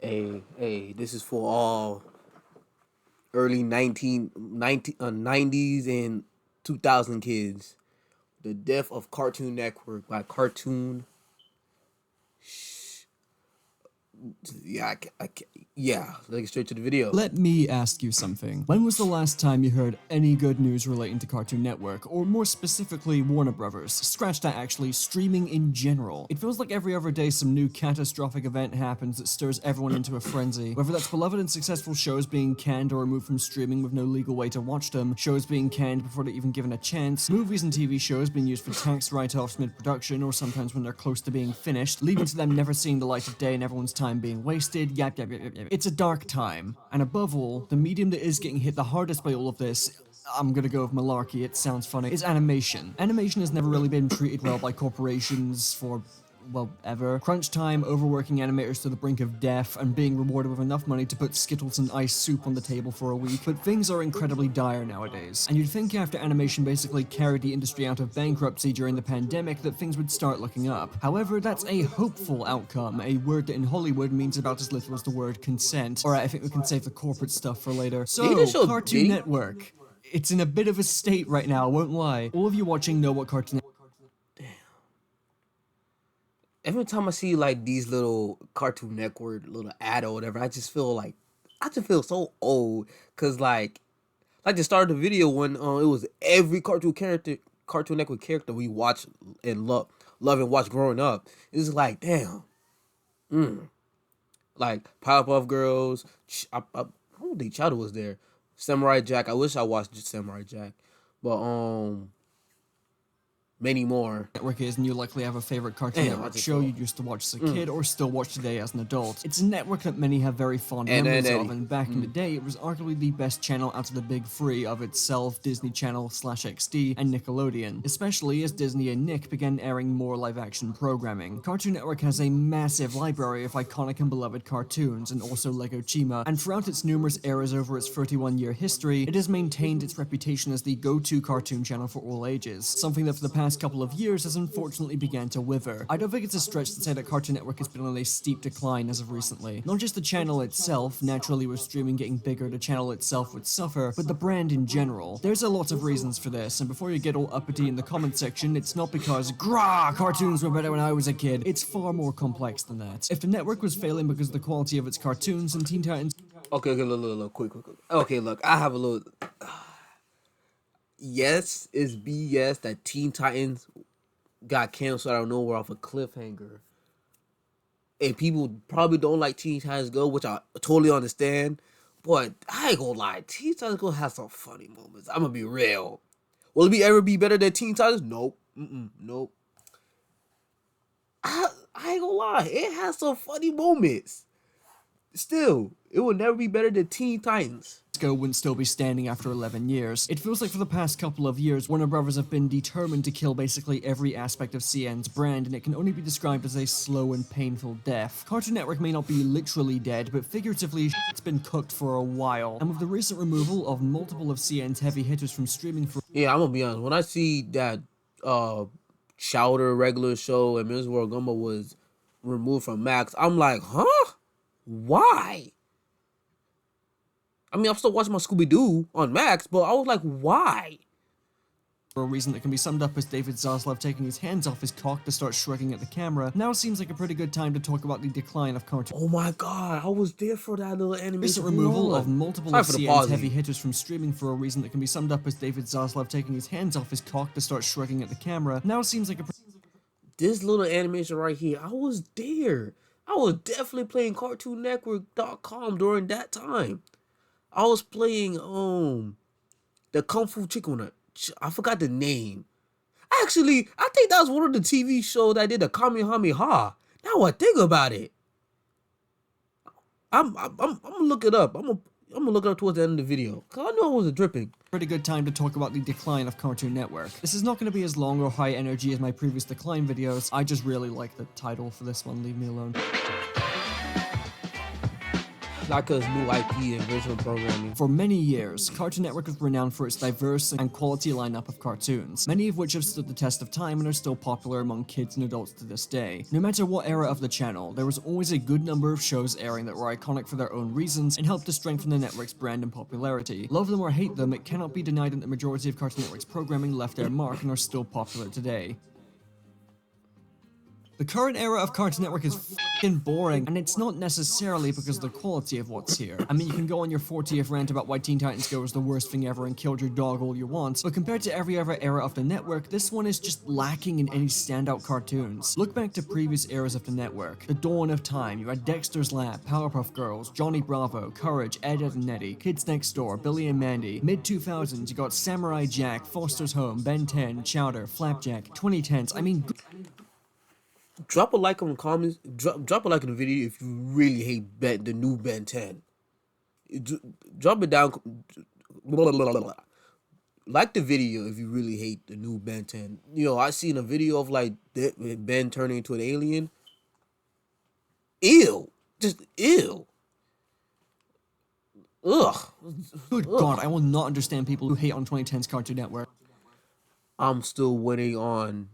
Hey, this is for all early 90s and 2000 kids. The Death of Cartoon Network by Cartoon. Yeah, yeah. Let's get straight to the video. Let me ask you something. When was the last time you heard any good news relating to Cartoon Network, or more specifically Warner Brothers? Scratch that actually, streaming in general. It feels like every other day some new catastrophic event happens that stirs everyone into a frenzy. Whether that's beloved and successful shows being canned or removed from streaming with no legal way to watch them, shows being canned before they're even given a chance, movies and TV shows being used for tax write-offs mid-production or sometimes when they're close to being finished, leading to them never seeing the light of day and everyone's time being wasted, yap. It's a dark time, and above all, the medium that is getting hit the hardest by all of this, I'm gonna go with malarkey, it sounds funny, is animation. Animation has never really been treated well by corporations for, well, ever. Crunch time, overworking animators to the brink of death, and being rewarded with enough money to put Skittles and ice soup on the table for a week. But things are incredibly dire nowadays. And you'd think after animation basically carried the industry out of bankruptcy during the pandemic that things would start looking up. However, that's a hopeful outcome, a word that in Hollywood means about as little as the word consent. Alright, I think we can save the corporate stuff for later. So, Cartoon Network. It's in a bit of a state right now, I won't lie. All of you watching know what Cartoon Every time I see like these little Cartoon Network little ad or whatever, I just feel so old. Cause like the start of the video when it was every Cartoon Network character we watch and love and watch growing up. It's like damn, like Powerpuff Girls. I don't think Shadow was there. Samurai Jack. I wish I watched just Samurai Jack, but many more. Network is, and you likely have a favorite Cartoon Network show you used to watch as a kid or still watch today as an adult. It's a network that many have very fond memories of, and back in the day, it was arguably the best channel out of the big three of itself, Disney Channel /XD, and Nickelodeon, especially as Disney and Nick began airing more live-action programming. Cartoon Network has a massive library of iconic and beloved cartoons, and also Lego Chima, and throughout its numerous eras over its 31-year history, it has maintained its reputation as the go-to cartoon channel for all ages, something that for the past couple of years has unfortunately began to wither. I don't think it's a stretch to say that Cartoon Network has been on a steep decline as of recently. Not just the channel itself, naturally with streaming getting bigger, the channel itself would suffer, but the brand in general. There's a lot of reasons for this, and before you get all uppity in the comment section, it's not because, grah, cartoons were better when I was a kid. It's far more complex than that. If the network was failing because of the quality of its cartoons and Teen Titans... Okay, look, quick. Okay, look, I have a little... Yes, it's BS that Teen Titans got canceled out of nowhere off a cliffhanger. And people probably don't like Teen Titans Go, which I totally understand. But I ain't gonna lie, Teen Titans Go has some funny moments. I'm gonna be real. Will it ever be better than Teen Titans? Nope. Nope. I ain't gonna lie, it has some funny moments. Still, it will never be better than Teen Titans Go wouldn't still be standing after 11 years. It feels like for the past couple of years, Warner Brothers have been determined to kill basically every aspect of CN's brand, and it can only be described as a slow and painful death. Cartoon Network may not be literally dead, but figuratively, it's been cooked for a while. And with the recent removal of multiple of CN's heavy hitters from streaming for... Yeah, I'm gonna be honest, when I see that Chowder regular show and Ms. World Gumbo was removed from Max, I'm like, huh? Why? I mean, I'm still watching my Scooby-Doo on Max, but I was like, why? For a reason that can be summed up as David Zaslav taking his hands off his cock to start shrugging at the camera, now seems like a pretty good time to talk about the decline of cartoon. Oh my god, I was there for that little animation. Recent removal of multiple of CN's heavy hitters from streaming for a reason that can be summed up as David Zaslav taking his hands off his cock to start shrugging at the camera, now seems like a... This little animation right here, I was there. I was definitely playing CartoonNetwork.com during that time. I was playing the Kung Fu Chicken. I forgot the name. Actually, I think that was one of the TV shows that did the Kamehameha. Now I think about it, I'm gonna look it up. I'm gonna look it up towards the end of the video, cause I know it was dripping. Pretty good time to talk about the decline of Cartoon Network. This is not going to be as long or high energy as my previous decline videos. I just really like the title for this one. Leave me alone. Like new IP and original programming. For many years, Cartoon Network was renowned for its diverse and quality lineup of cartoons, many of which have stood the test of time and are still popular among kids and adults to this day. No matter what era of the channel, there was always a good number of shows airing that were iconic for their own reasons and helped to strengthen the network's brand and popularity. Love them or hate them, it cannot be denied that the majority of Cartoon Network's programming left their mark and are still popular today. The current era of Cartoon Network is f***ing boring, and it's not necessarily because of the quality of what's here. I mean, you can go on your 40th rant about why Teen Titans Go was the worst thing ever and killed your dog all you want, but compared to every other era of the network, this one is just lacking in any standout cartoons. Look back to previous eras of the network. The dawn of time, you had Dexter's Lab, Powerpuff Girls, Johnny Bravo, Courage, Ed, Edd and Eddy, Kids Next Door, Billy and Mandy. Mid-2000s, you got Samurai Jack, Foster's Home, Ben 10, Chowder, Flapjack. 2010s, I mean... Drop a like on the comments. Drop a like in the video if you really hate the new Ben 10. Drop it down. Like the video if you really hate the new Ben 10. You know, I seen a video of like Ben turning into an alien. Ew. Just ew. Ugh. Good God, I will not understand people who hate on 2010's Cartoon Network. I'm still waiting on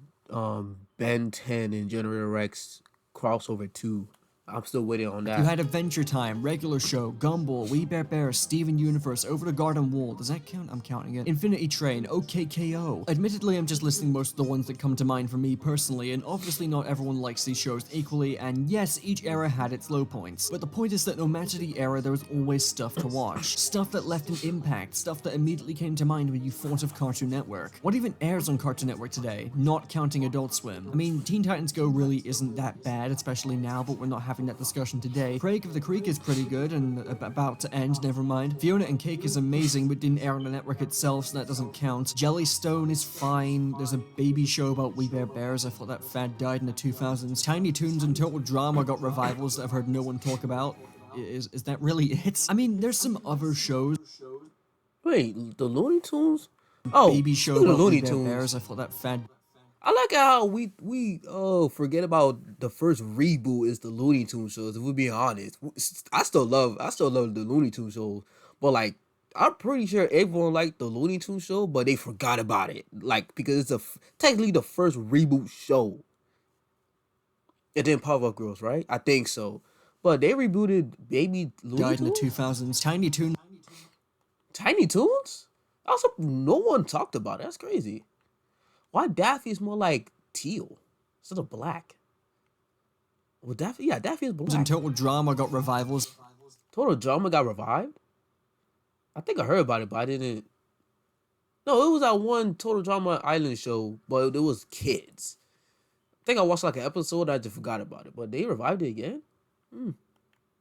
Ben 10 and Generator Rex crossover 2. I'm still waiting on that. You had Adventure Time, Regular Show, Gumball, We Bare Bears, Steven Universe, Over the Garden Wall. Does that count? I'm counting it. Infinity Train, OKKO. Admittedly, I'm just listing most of the ones that come to mind for me personally, and obviously not everyone likes these shows equally, and yes, each era had its low points. But the point is that no matter the era, there was always stuff to watch. Stuff that left an impact, stuff that immediately came to mind when you thought of Cartoon Network. What even airs on Cartoon Network today? Not counting Adult Swim. I mean, Teen Titans Go really isn't that bad, especially now, but we're not having that discussion today. Craig of the Creek is pretty good and about to end, never mind. Fiona and Cake is amazing but didn't air on the network itself, so that doesn't count. Jellystone is fine. There's a baby show about We Bare Bears. I thought that fad died in the 2000s. Tiny Toons and Total Drama got revivals that I've heard no one talk about. Is that really it? I mean, there's some other shows. Wait, the Looney Tunes? Oh, Baby show the about Looney We Bare Tunes. Bears. I thought that fad. I like how we forget about the first reboot is the Looney Tunes shows. If we're being honest, I still love the Looney Tunes shows, but like I'm pretty sure everyone liked the Looney Tunes show, but they forgot about it, like because it's technically the first reboot show. And then Powerpuff Girls, right? I think so, but they rebooted Baby Looney Died in the Tunes. 2000s. Tiny Toons. Tiny Toons? Also, no one talked about it. That's crazy. Why Daffy is more like teal instead of black? Well, Daffy is black. And Total Drama got revivals. Total Drama got revived? I think I heard about it, but I didn't. No, it was that one Total Drama Island show, but it was kids. I think I watched like an episode, I just forgot about it, but they revived it again?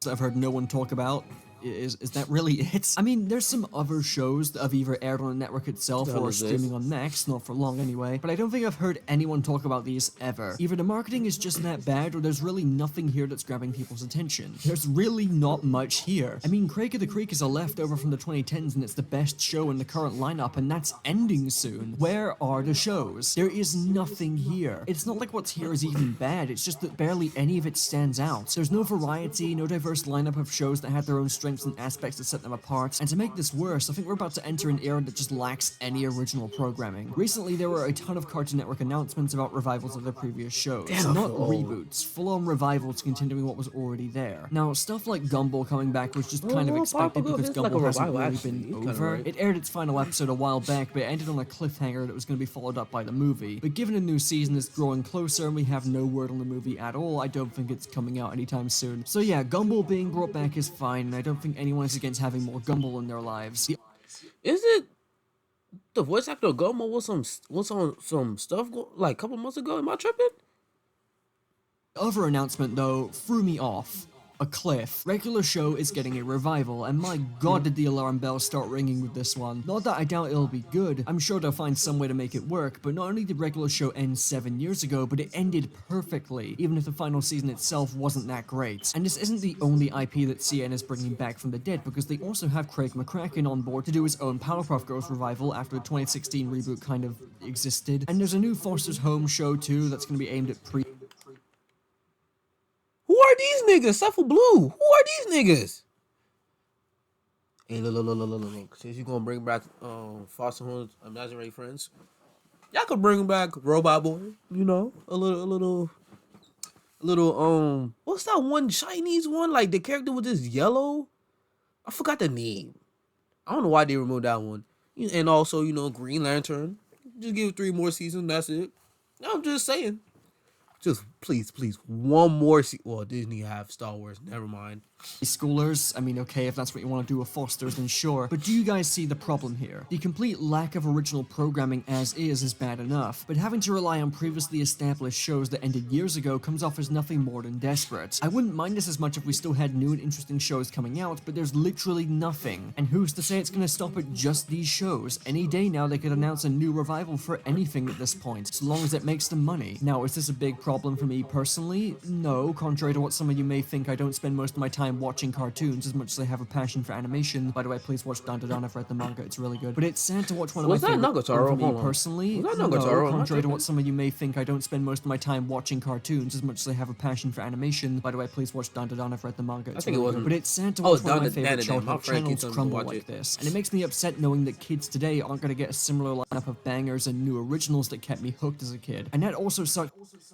I've heard no one talk about. Is that really it? I mean, there's some other shows that have either aired on the network itself or streaming on Max, not for long anyway, but I don't think I've heard anyone talk about these ever. Either the marketing is just that bad, or there's really nothing here that's grabbing people's attention. There's really not much here. I mean, Craig of the Creek is a leftover from the 2010s and it's the best show in the current lineup, and that's ending soon. Where are the shows? There is nothing here. It's not like what's here is even bad, it's just that barely any of it stands out. There's no variety, no diverse lineup of shows that had their own strengths and aspects that set them apart, and to make this worse, I think we're about to enter an era that just lacks any original programming. Recently, there were a ton of Cartoon Network announcements about revivals of their previous shows. Not reboots, full-on revivals continuing what was already there. Now, stuff like Gumball coming back was just kind of expected because Gumball hasn't really been over. It aired its final episode a while back, but it ended on a cliffhanger that was going to be followed up by the movie. But given a new season is growing closer and we have no word on the movie at all, I don't think it's coming out anytime soon. So yeah, Gumball being brought back is fine, and I don't think anyone is against having more Gumball in their lives. Is it the voice actor of Gumball was on some stuff like a couple months ago? Am I tripping? The other announcement, though, threw me off. A cliff. Regular Show is getting a revival, and my god did the alarm bells start ringing with this one. Not that I doubt it'll be good, I'm sure they'll find some way to make it work, but not only did Regular Show end 7 years ago, but it ended perfectly, even if the final season itself wasn't that great. And this isn't the only IP that CN is bringing back from the dead, because they also have Craig McCracken on board to do his own Powerpuff Girls revival after the 2016 reboot kind of existed. And there's a new Foster's Home show too that's going to be aimed at Who are these niggas? Suffer Blue. Who are these niggas? Hey, look. Since you gonna bring back Foster Home's Imaginary Friends, y'all could bring back Robot Boy. You know, a little. What's that one Chinese one? Like the character with this yellow. I forgot the name. I don't know why they removed that one. And also, Green Lantern. Just give it 3 more seasons. That's it. I'm just saying. Just please, one more. Well, Disney have Star Wars. Never mind. Schoolers, I mean, okay, if that's what you want to do with Fosters, then sure. But do you guys see the problem here? The complete lack of original programming as is bad enough, but having to rely on previously established shows that ended years ago comes off as nothing more than desperate. I wouldn't mind this as much if we still had new and interesting shows coming out, but there's literally nothing. And who's to say it's gonna stop at just these shows? Any day now they could announce a new revival for anything at this point, so long as it makes them money. Now, is this a big problem for me personally? No, contrary to what some of you may think, I don't spend most of my time watching cartoons as much as I have a passion for animation. By the way, please watch Dan Dan. I've read the manga, it's really good. But it's sad to watch one of Was my that favorites Nagatoro? for me Hold on. personally. Was that No, Nagatoro? contrary to what some of you may think, I don't spend most of my time watching cartoons as much as I have a passion for animation. By the way, please watch Dan Dan. I've read the manga, it's think it really wasn't- good. But it's sad to Oh, watch one of my Dan Dan. favorite My childhood friend keeps channels telling me to crumble watch like it. this. And it makes me upset knowing that kids today aren't going to get a similar lineup of bangers and new originals that kept me hooked as a kid. And that also sucks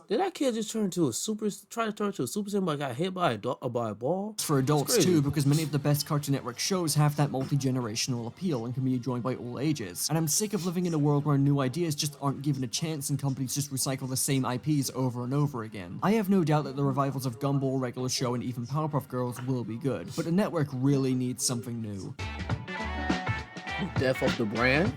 Did that kid just try to turn into a super Saiyan, but got hit by by a ball? for adults crazy. too, because many of the best Cartoon Network shows have that multi-generational appeal and can be enjoyed by all ages. And I'm sick of living in a world where new ideas just aren't given a chance and companies just recycle the same IPs over and over again. I have no doubt that the revivals of Gumball, Regular Show, and even Powerpuff Girls will be good, but the network really needs something new. Death of the brand.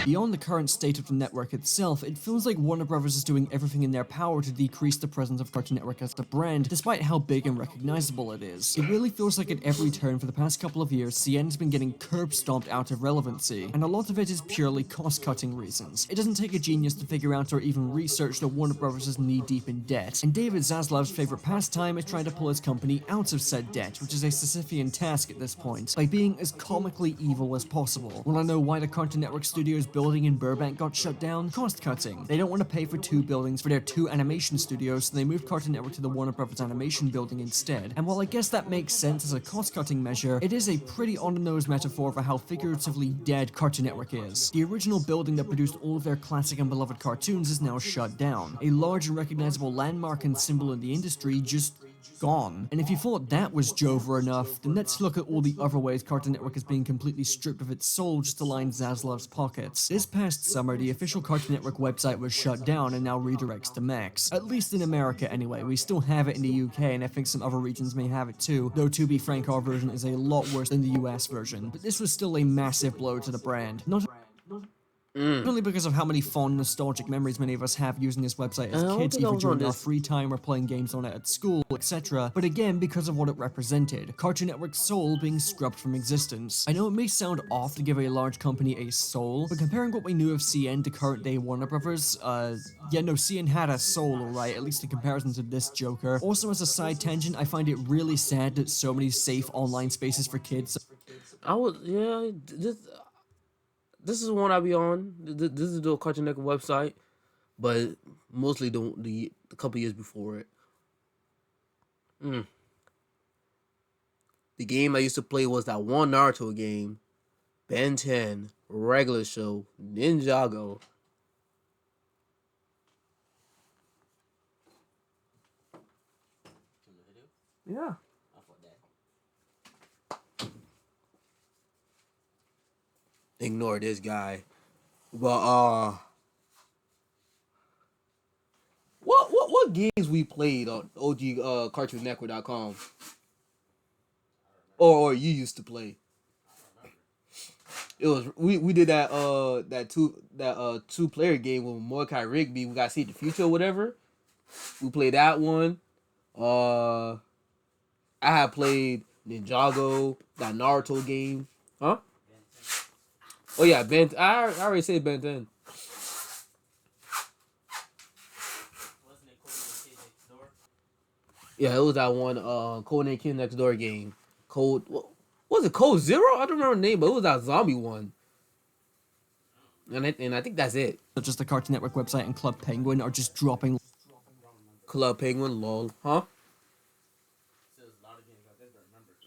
Beyond the current state of the network itself, it feels like Warner Bros. Is doing everything in their power to decrease the presence of Cartoon Network as a brand, despite how big and recognizable it is. It really feels like at every turn for the past couple of years, CN has been getting curb-stomped out of relevancy, and a lot of it is purely cost-cutting reasons. It doesn't take a genius to figure out or even research that Warner Bros. Is knee-deep in debt, and David Zaslav's favorite pastime is trying to pull his company out of said debt, which is a Sisyphean task at this point, by being as comically evil as possible. Wanna know why the Cartoon Network Studios building in Burbank got shut down? Cost cutting. They don't want to pay for 2 buildings for their 2 animation studios, so they moved Cartoon Network to the Warner Bros. Animation building instead. And while I guess that makes sense as a cost cutting measure, it is a pretty on the nose metaphor for how figuratively dead Cartoon Network is. The original building that produced all of their classic and beloved cartoons is now shut down. A large and recognizable landmark and symbol in the industry just gone. And if you thought that was Jover enough, then let's look at all the other ways Cartoon Network is being completely stripped of its soul just to line Zaslav's pockets. This past summer, the official Cartoon Network website was shut down and now redirects to Max. At least in America anyway. We still have it in the UK, and I think some other regions may have it too, though to be frank, our version is a lot worse than the US version. But this was still a massive blow to the brand. Not only because of how many fond, nostalgic memories many of us have using this website as I don't kids, think I either was on during our this. free time or playing games on it at school, etc., but again because of what it represented. Cartoon Network's soul being scrubbed from existence. I know it may sound off to give a large company a soul, but comparing what we knew of CN to current day Warner Brothers, CN had a soul, alright, at least in comparison to this Joker. Also, as a side tangent, I find it really sad that so many safe online spaces for kids This is the one I be on. This is the Cartoon Network website, but mostly the couple years before it. The game I used to play was that one Naruto game, Ben 10, Regular Show, Ninjago. Yeah. Ignore this guy. But what games we played on OG CartoonNetwork.com? Or you used to play? It was we did that 2-player game with Mordecai Rigby. We got to see the future or whatever. We played that one. I had played Ninjago, that Naruto game. Huh? Oh yeah, Ben. I already said Ben 10. Yeah, it was that one Codename King Next Door game. What was it? Code Zero? I don't remember the name, but it was that zombie one. And I think that's it. such as the Cartoon Network website and Club Penguin are just dropping Club Penguin, lol. Huh?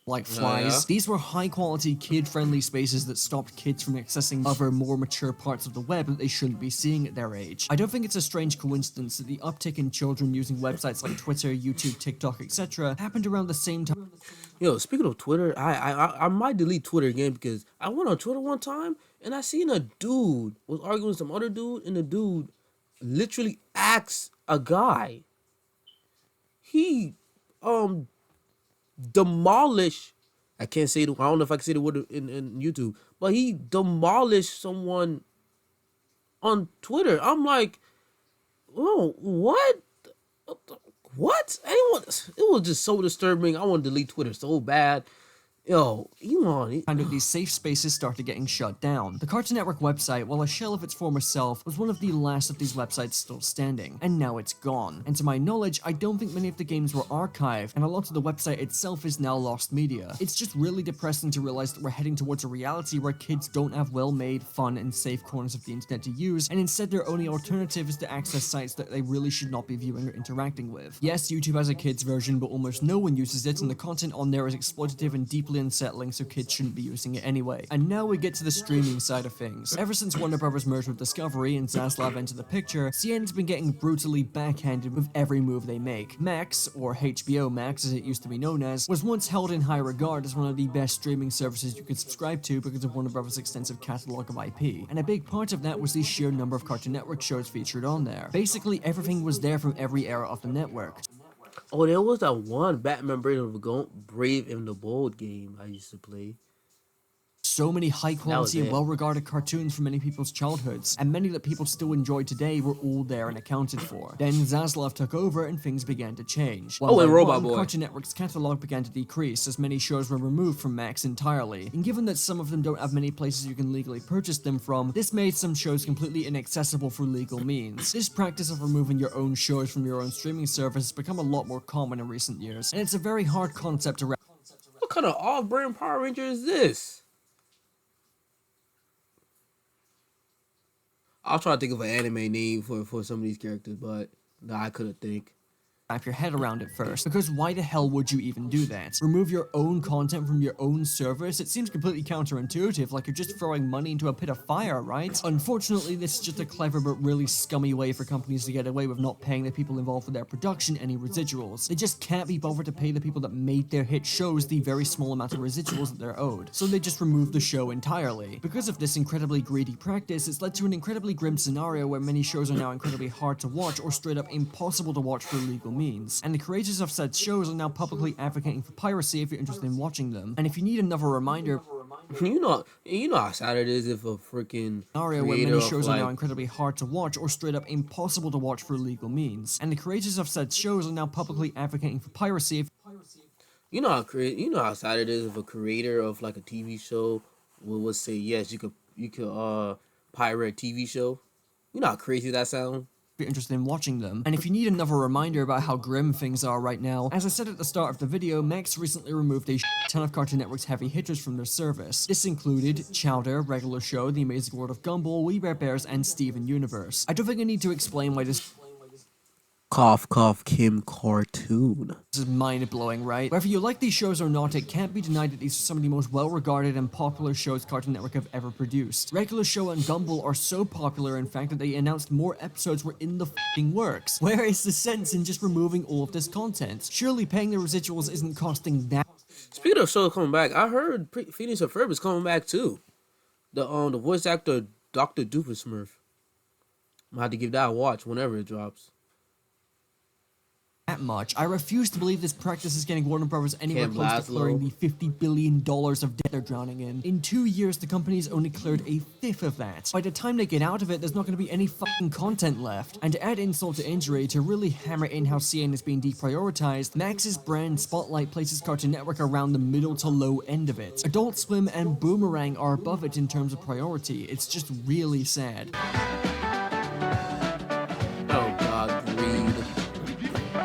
like Yeah. flies. These were high-quality, kid-friendly spaces that stopped kids from accessing other, more mature parts of the web that they shouldn't be seeing at their age. I don't think it's a strange coincidence that the uptick in children using websites like Twitter, YouTube, TikTok, etc. happened around the same time. Yo, speaking of Twitter, I might delete Twitter again because I went on Twitter one time and I seen a dude was arguing with some other dude, and the dude literally asked a guy. He um demolished. I can't say the. I don't know if I can say the word in YouTube, but he demolished someone on Twitter. I'm like, oh, what? What? Anyone? It was just so disturbing. I want to delete Twitter so bad. Yo, Elon. Kind of these safe spaces started getting shut down. The Cartoon Network website, while a shell of its former self, was one of the last of these websites still standing, and now it's gone. And to my knowledge, I don't think many of the games were archived, and a lot of the website itself is now lost media. It's just really depressing to realize that we're heading towards a reality where kids don't have well-made, fun, and safe corners of the internet to use, and instead their only alternative is to access sites that they really should not be viewing or interacting with. Yes, YouTube has a kids version, but almost no one uses it, and the content on there is exploitative and deeply unsettling, so kids shouldn't be using it anyway. And now we get to the streaming side of things. Ever since Warner Bros. Merged with Discovery and Zaslav entered the picture, CN's been getting brutally backhanded with every move they make. Max, or HBO Max as it used to be known as, was once held in high regard as one of the best streaming services you could subscribe to because of Warner Bros. Extensive catalog of IP. And a big part of that was the sheer number of Cartoon Network shows featured on there. Basically, everything was there from every era of the network. Oh, there was that one Batman Brave and the Bold game I used to play. So many high quality and it. well-regarded cartoons from many people's childhoods, and many that people still enjoy today were all there and accounted for. Then Zaslav took over and things began to change. Oh, and Robot Boy. Cartoon Network's catalog began to decrease as many shows were removed from Max entirely, and given that some of them don't have many places you can legally purchase them from, this made some shows completely inaccessible for legal means. This practice of removing your own shows from your own streaming service has become a lot more common in recent years, and it's a very hard concept to wrap. What kind of off-brand Power Ranger is this? I'll try to think of an anime name for some of these characters, but no, I couldn't think. Wrap your head around it first, because why the hell would you even do that? Remove your own content from your own service? It seems completely counterintuitive, like you're just throwing money into a pit of fire, right? Unfortunately, this is just a clever but really scummy way for companies to get away with not paying the people involved with their production any residuals. They just can't be bothered to pay the people that made their hit shows the very small amount of residuals that they're owed, so they just remove the show entirely. Because of this incredibly greedy practice, it's led to an incredibly grim scenario where many shows are now incredibly hard to watch or straight up impossible to watch for legal means, and the creators of said shows are now publicly advocating for piracy if you're interested in watching them. And if you need another reminder, You know how sad it is if a freaking scenario where many shows are now incredibly hard to watch or straight up impossible to watch for legal means, and the creators of said shows are now publicly advocating for piracy if you know how sad it is if a creator of like a TV show will say yes, you could pirate a TV show. You know how crazy that sounds. you're interested in watching them. And if you need another reminder about how grim things are right now, as I said at the start of the video, Max recently removed a ton of Cartoon Network's heavy hitters from their service. This included Chowder, Regular Show, The Amazing World of Gumball, We Bare Bears, and Steven Universe. I don't think I need to explain why this Cough, cough, Kim cartoon. This is mind-blowing, right? Whether you like these shows or not, it can't be denied that these are some of the most well-regarded and popular shows Cartoon Network have ever produced. Regular Show and Gumball are so popular, in fact, that they announced more episodes were in the f***ing works. Where is the sense in just removing all of this content? Surely paying the residuals isn't costing that. Speaking of shows coming back, I heard Phineas and Ferb is coming back too. The voice actor Dr. Doofenshmirtz. I'm gonna have to give that a watch whenever it drops. Much. I refuse to believe this practice is getting Warner Bros. Anywhere Ken close to clearing Laszlo. the $50 billion of debt they're drowning in. In 2 years, the company's only cleared a fifth of that. By the time they get out of it, there's not going to be any fucking content left. And to add insult to injury, to really hammer in how CN is being deprioritized, Max's brand spotlight places Cartoon Network around the middle to low end of it. Adult Swim and Boomerang are above it in terms of priority. It's just really sad. Oh God, greed.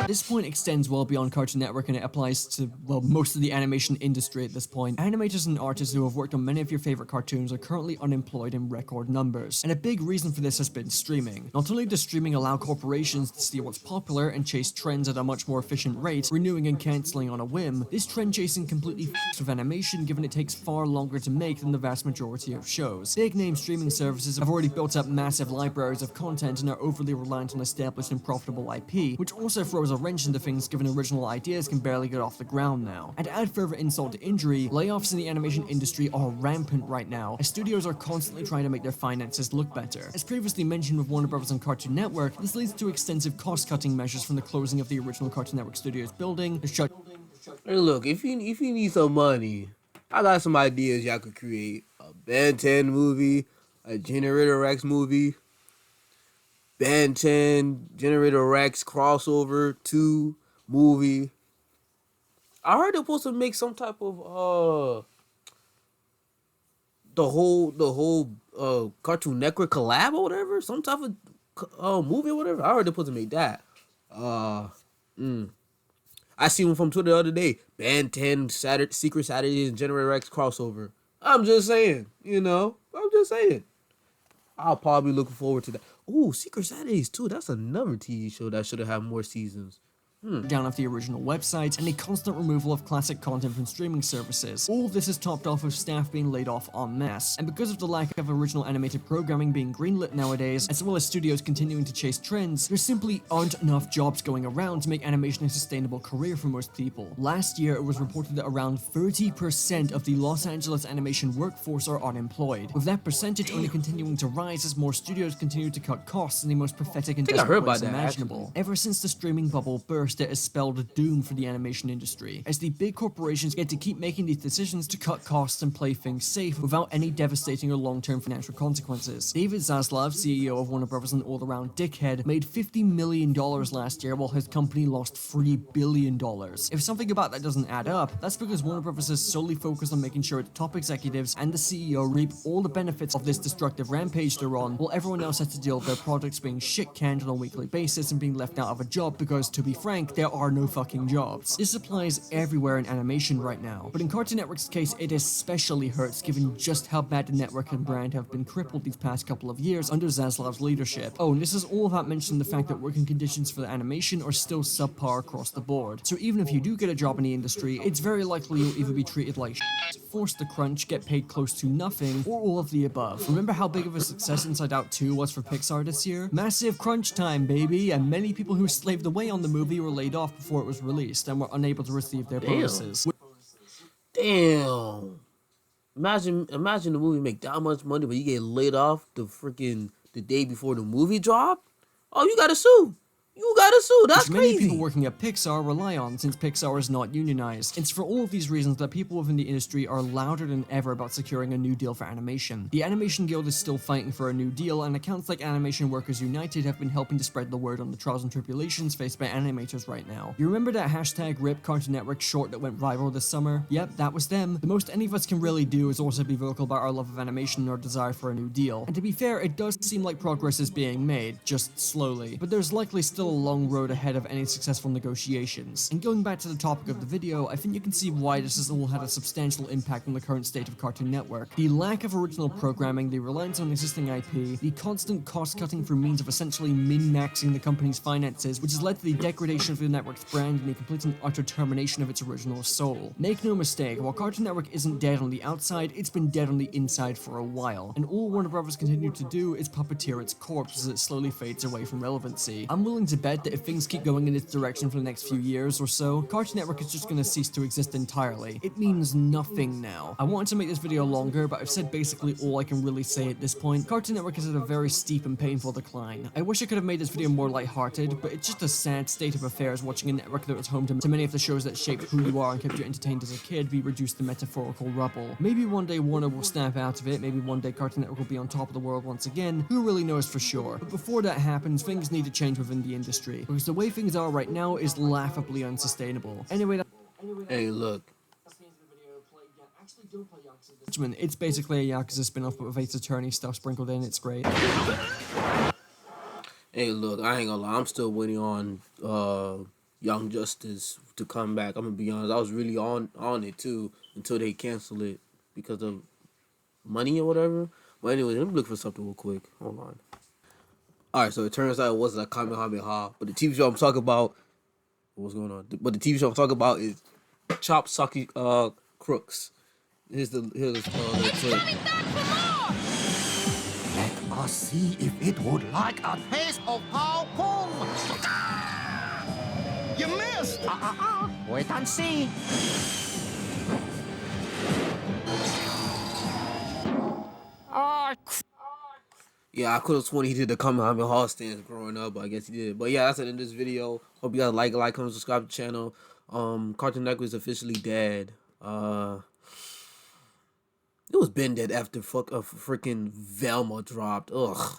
This point extends well beyond Cartoon Network, and it applies to, well, most of the animation industry at this point. Animators and artists who have worked on many of your favorite cartoons are currently unemployed in record numbers, and a big reason for this has been streaming. Not only does streaming allow corporations to see what's popular and chase trends at a much more efficient rate, renewing and cancelling on a whim, this trend chasing completely f***s with animation, given it takes far longer to make than the vast majority of shows. Big name streaming services have already built up massive libraries of content and are overly reliant on established and profitable IP, which also throws a wrench into things given original ideas can barely get off the ground now. And to add further insult to injury, layoffs in the animation industry are rampant right now, as studios are constantly trying to make their finances look better. As previously mentioned with Warner Bros. And Cartoon Network, this leads to extensive cost-cutting measures from the closing of the original Cartoon Network Studios building, the shut. Hey, look, if you need some money, I got some ideas y'all could create. A Ben 10 movie, a Generator Rex movie, Ben 10, Generator Rex crossover 2 movie. I heard they're supposed to make some type of the whole Cartoon Network collab or whatever, some type of movie or whatever. I heard they're supposed to make that. I seen one from Twitter the other day. Ben 10 Secret Saturdays and Generator X crossover. I'm just saying, I'm just saying. I'll probably be looking forward to that. Ooh, Secret Saturdays too. That's another TV show that should have had more seasons. Down of the original website, and a constant removal of classic content from streaming services. All of this is topped off with staff being laid off en masse, and because of the lack of original animated programming being greenlit nowadays, as well as studios continuing to chase trends, there simply aren't enough jobs going around to make animation a sustainable career for most people. Last year, it was reported that around 30% of the Los Angeles animation workforce are unemployed, with that percentage only continuing to rise as more studios continue to cut costs in the most pathetic and desperate ways imaginable. Ever since the streaming bubble burst, it has spelled doom for the animation industry, as the big corporations get to keep making these decisions to cut costs and play things safe without any devastating or long-term financial consequences. David Zaslav, CEO of Warner Bros. And all-around dickhead, made $50 million last year while his company lost $3 billion. If something about that doesn't add up, that's because Warner Bros. Is solely focused on making sure its top executives and the CEO reap all the benefits of this destructive rampage they're on, while everyone else has to deal with their products being shit-canned on a weekly basis and being left out of a job because, to be frank, there are no fucking jobs. This applies everywhere in animation right now, but in Cartoon Network's case, it especially hurts given just how bad the network and brand have been crippled these past couple of years under Zaslav's leadership. Oh, and this is all without mentioning the fact that working conditions for the animation are still subpar across the board. So even if you do get a job in the industry, it's very likely you'll either be treated like shit, forced to crunch, get paid close to nothing, or all of the above. Remember how big of a success Inside Out 2 was for Pixar this year? Massive crunch time, baby, and many people who slaved away on the movie were laid off before it was released and were unable to receive their bonuses. Damn. Imagine the movie make that much money, but you get laid off the day before the movie drop. Oh, you gotta sue. You gotta sue. That's many crazy. People working at Pixar rely on, since Pixar is not unionized. It's for all of these reasons that people within the industry are louder than ever about securing a new deal for animation. The Animation Guild is still fighting for a new deal, and accounts like Animation Workers United have been helping to spread the word on the trials and tribulations faced by animators right now. You remember that hashtag RIP Cartoon Network short that went viral this summer? Yep, that was them. The most any of us can really do is also be vocal about our love of animation and our desire for a new deal. And to be fair, it does seem like progress is being made, just slowly. But there's likely still a long road ahead of any successful negotiations. And going back to the topic of the video, I think you can see why this has all had a substantial impact on the current state of Cartoon Network. The lack of original programming, the reliance on existing IP, the constant cost-cutting through means of essentially min-maxing the company's finances, which has led to the degradation of the network's brand and the complete and utter termination of its original soul. Make no mistake, while Cartoon Network isn't dead on the outside, it's been dead on the inside for a while, and all Warner Bros. Continue to do is puppeteer its corpse as it slowly fades away from relevancy. I'm willing to bet that if things keep going in this direction for the next few years or so, Cartoon Network is just gonna cease to exist entirely. It means nothing now. I wanted to make this video longer, but I've said basically all I can really say at this point. Cartoon Network is at a very steep and painful decline. I wish I could have made this video more lighthearted, but it's just a sad state of affairs watching a network that was home to many of the shows that shaped who you are and kept you entertained as a kid be reduced to metaphorical rubble. Maybe one day Warner will snap out of it, maybe one day Cartoon Network will be on top of the world once again, who really knows for sure. But before that happens, things need to change within the industry, because the way things are right now is laughably unsustainable. Anyway, Hey, look. It's basically a Yakuza spin-off, but with Ace Attorney stuff sprinkled in. It's great. Hey, look, I ain't gonna lie. I'm still waiting on Young Justice to come back. I'm gonna be honest, I was really on it too until they cancel it because of money or whatever. But anyway, let me look for something real quick. Hold on. All right, so it turns out it wasn't a Kamehameha, but the TV show I'm talking about. What's going on? But the TV show I'm talking about is Chop Socky Crooks. Here's the clip. Let us see if it would like a taste of Pao Kung. You missed! Wait and see. Yeah, I could have sworn he did the Kamehameha stance growing up, but I guess he did. But yeah, that's it in this video. Hope you guys like, comment, subscribe to the channel. Cartoon Network is officially dead. It was been dead after freaking Velma dropped. Ugh.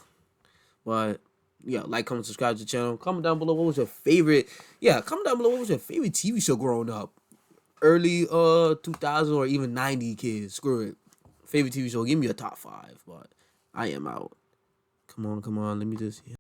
But yeah, comment, subscribe to the channel. Comment down below what was your favorite. Yeah, comment down below what was your favorite TV show growing up. Early 2000 or even 90 kids. Screw it. Favorite TV show. Give me a top 5. But I am out. Come on. Let me just. Yeah.